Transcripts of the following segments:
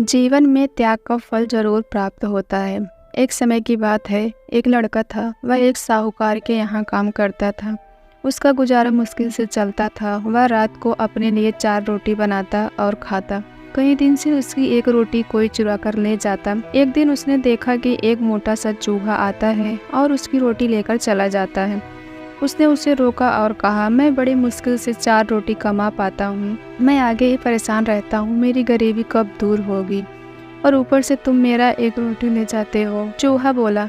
जीवन में त्याग का फल जरूर प्राप्त होता है। एक समय की बात है, एक लड़का था। वह एक साहूकार के यहाँ काम करता था। उसका गुजारा मुश्किल से चलता था। वह रात को अपने लिए 4 रोटी बनाता और खाता। कई दिन से उसकी एक रोटी कोई चुरा कर ले जाता। एक दिन उसने देखा कि एक मोटा सा चूहा आता है और उसकी रोटी लेकर चला जाता है। उसने उसे रोका और कहा, मैं बड़ी मुश्किल से 4 रोटी कमा पाता हूँ। मैं आगे ही परेशान रहता हूँ। मेरी गरीबी कब दूर होगी? और ऊपर से तुम मेरा एक रोटी ले जाते हो। चूहा बोला,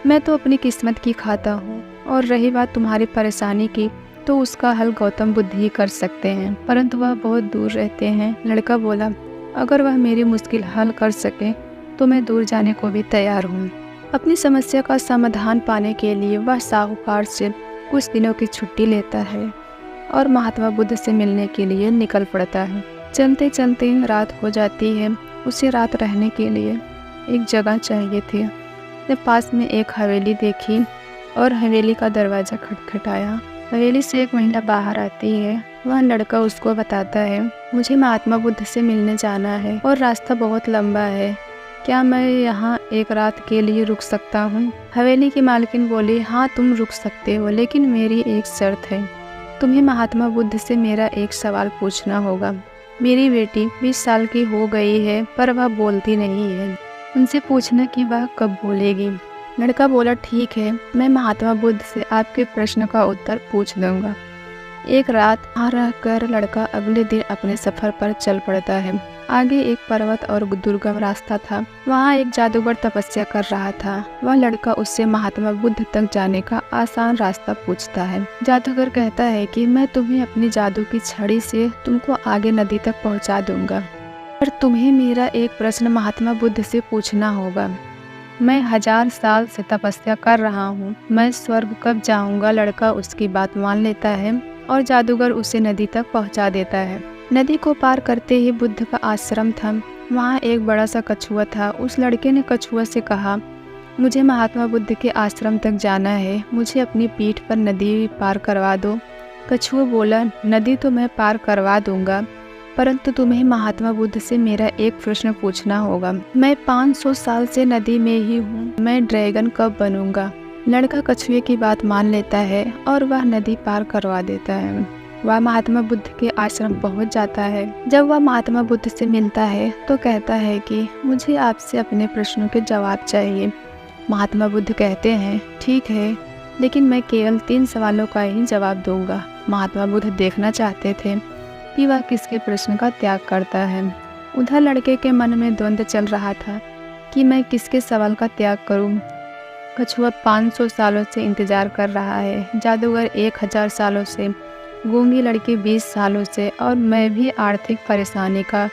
मैं तो अपनी किस्मत की खाता हूँ, और रही बात तुम्हारी परेशानी की, तो उसका हल गौतम बुद्ध ही कर सकते हैं, परंतु वह बहुत दूर रहते हैं। लड़का बोला, अगर वह मेरी मुश्किल हल कर सके तो मैं दूर जाने को भी तैयार हूँ। अपनी समस्या का समाधान पाने के लिए वह साहूकार से कुछ दिनों की छुट्टी लेता है और महात्मा बुद्ध से मिलने के लिए निकल पड़ता है। चलते चलते रात हो जाती है। उसे रात रहने के लिए एक जगह चाहिए थी। उसने पास में एक हवेली देखी और हवेली का दरवाज़ा खटखटाया। हवेली से एक महिला बाहर आती है। वह लड़का उसको बताता है, मुझे महात्मा बुद्ध से मिलने जाना है और रास्ता बहुत लंबा है। क्या मैं यहाँ एक रात के लिए रुक सकता हूँ? हवेली की मालकिन बोली, हाँ तुम रुक सकते हो, लेकिन मेरी एक शर्त है। तुम्हें महात्मा बुद्ध से मेरा एक सवाल पूछना होगा। मेरी बेटी 20 साल की हो गई है, पर वह बोलती नहीं है। उनसे पूछना कि वह कब बोलेगी। लड़का बोला, ठीक है, मैं महात्मा बुद्ध से आपके प्रश्न का उत्तर पूछ दूंगा। एक रात वहाँ रहकर लड़का अगले दिन अपने सफर पर चल पड़ता है। आगे एक पर्वत और दुर्गम रास्ता था। वहाँ एक जादूगर तपस्या कर रहा था। वह लड़का उससे महात्मा बुद्ध तक जाने का आसान रास्ता पूछता है। जादूगर कहता है कि मैं तुम्हें अपनी जादू की छड़ी से तुमको आगे नदी तक पहुँचा दूंगा, पर तुम्हें मेरा एक प्रश्न महात्मा बुद्ध से पूछना होगा। मैं 1000 साल से तपस्या कर रहा हूँ, मैं स्वर्ग कब जाऊँगा? लड़का उसकी बात मान लेता है और जादूगर उसे नदी तक पहुँचा देता है। नदी को पार करते ही बुद्ध का आश्रम था। वहाँ एक बड़ा सा कछुआ था। उस लड़के ने कछुआ से कहा, मुझे महात्मा बुद्ध के आश्रम तक जाना है, मुझे अपनी पीठ पर नदी पार करवा दो। कछुआ बोला, नदी तो मैं पार करवा दूंगा, परंतु तुम्हें महात्मा बुद्ध से मेरा एक प्रश्न पूछना होगा। मैं 500 साल से नदी में ही हूँ, मैं ड्रैगन कब बनूंगा? लड़का कछुए की बात मान लेता है और वह नदी पार करवा देता है। वह महात्मा बुद्ध के आश्रम पहुंच जाता है। जब वह महात्मा बुद्ध से मिलता है तो कहता है कि मुझे आपसे अपने प्रश्नों के जवाब चाहिए। महात्मा बुद्ध कहते हैं, ठीक है, लेकिन मैं केवल 3 सवालों का ही जवाब दूंगा। महात्मा बुद्ध देखना चाहते थे कि वह किसके प्रश्न का त्याग करता है। उधर लड़के के मन में द्वंद्व चल रहा था कि मैं किसके सवाल का त्याग करूं। कछुआ 500 सालों से इंतजार कर रहा है, जादूगर 1000 सालों से, गूंगी लड़की 20 सालों से, और मैं भी आर्थिक परेशानी का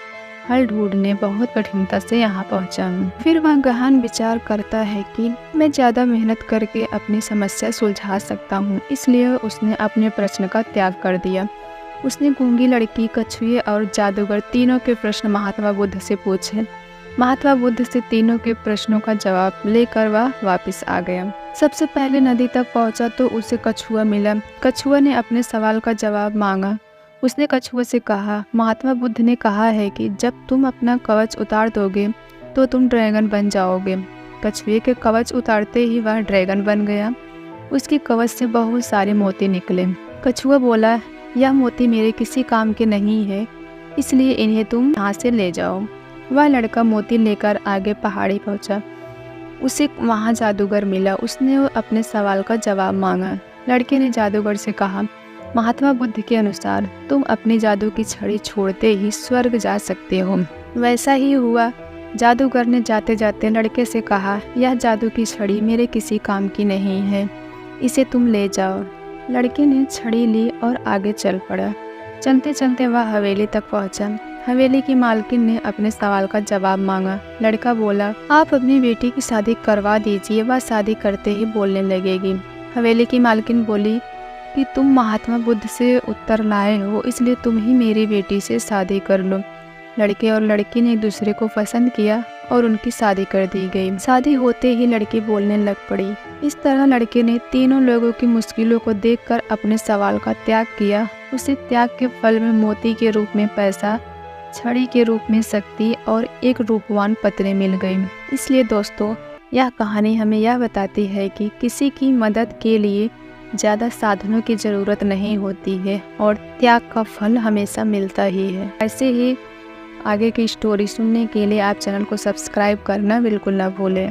हल ढूंढने बहुत कठिनता से यहाँ पहुँचा हूँ। फिर वह गहन विचार करता है कि मैं ज़्यादा मेहनत करके अपनी समस्या सुलझा सकता हूँ, इसलिए उसने अपने प्रश्न का त्याग कर दिया। उसने गूंगी लड़की, कछुए और जादूगर तीनों के प्रश्न महात्मा बुद्ध से पूछे। महात्मा बुद्ध से तीनों के प्रश्नों का जवाब लेकर वह वापस आ गया। सबसे पहले नदी तक पहुंचा तो उसे कछुआ मिला। कछुआ ने अपने सवाल का जवाब मांगा। उसने कछुआ से कहा, महात्मा बुद्ध ने कहा है कि जब तुम अपना कवच उतार दोगे तो तुम ड्रैगन बन जाओगे। कछुए के कवच उतारते ही वह ड्रैगन बन गया। उसके कवच से बहुत सारे मोती निकले। कछुआ बोला, यह मोती मेरे किसी काम के नहीं है, इसलिए इन्हें तुम यहाँ से ले जाओ। वह लड़का मोती लेकर आगे पहाड़ी पहुंचा। उसे वहाँ जादूगर मिला। उसने अपने सवाल का जवाब मांगा। लड़के ने जादूगर से कहा, महात्मा बुद्ध के अनुसार तुम अपनी जादू की छड़ी छोड़ते ही स्वर्ग जा सकते हो। वैसा ही हुआ। जादूगर ने जाते जाते लड़के से कहा, यह जादू की छड़ी मेरे किसी काम की नहीं है, इसे तुम ले जाओ। लड़के ने छड़ी ली और आगे चल पड़ा। चलते चलते वह हवेली तक पहुंचा। हवेली की मालकिन ने अपने सवाल का जवाब मांगा। लड़का बोला, आप अपनी बेटी की शादी करवा दीजिए, वह शादी करते ही बोलने लगेगी। हवेली की मालकिन बोली कि तुम महात्मा बुद्ध से उत्तर लाए हो, इसलिए तुम ही मेरी बेटी से शादी कर लो। लड़के और लड़की ने एक दूसरे को पसंद किया और उनकी शादी कर दी गई। शादी होते ही लड़की बोलने लग पड़ी। इस तरह लड़के ने तीनों लोगों की मुश्किलों को देखकर अपने सवाल का त्याग किया। उसे त्याग के फल में मोती के रूप में पैसा, छड़ी के रूप में शक्ति और एक रूपवान पत्नी मिल गई। इसलिए दोस्तों, यह कहानी हमें यह बताती है कि किसी की मदद के लिए ज़्यादा साधनों की ज़रूरत नहीं होती है और त्याग का फल हमेशा मिलता ही है। ऐसे ही आगे की स्टोरी सुनने के लिए आप चैनल को सब्सक्राइब करना बिल्कुल ना भूलें।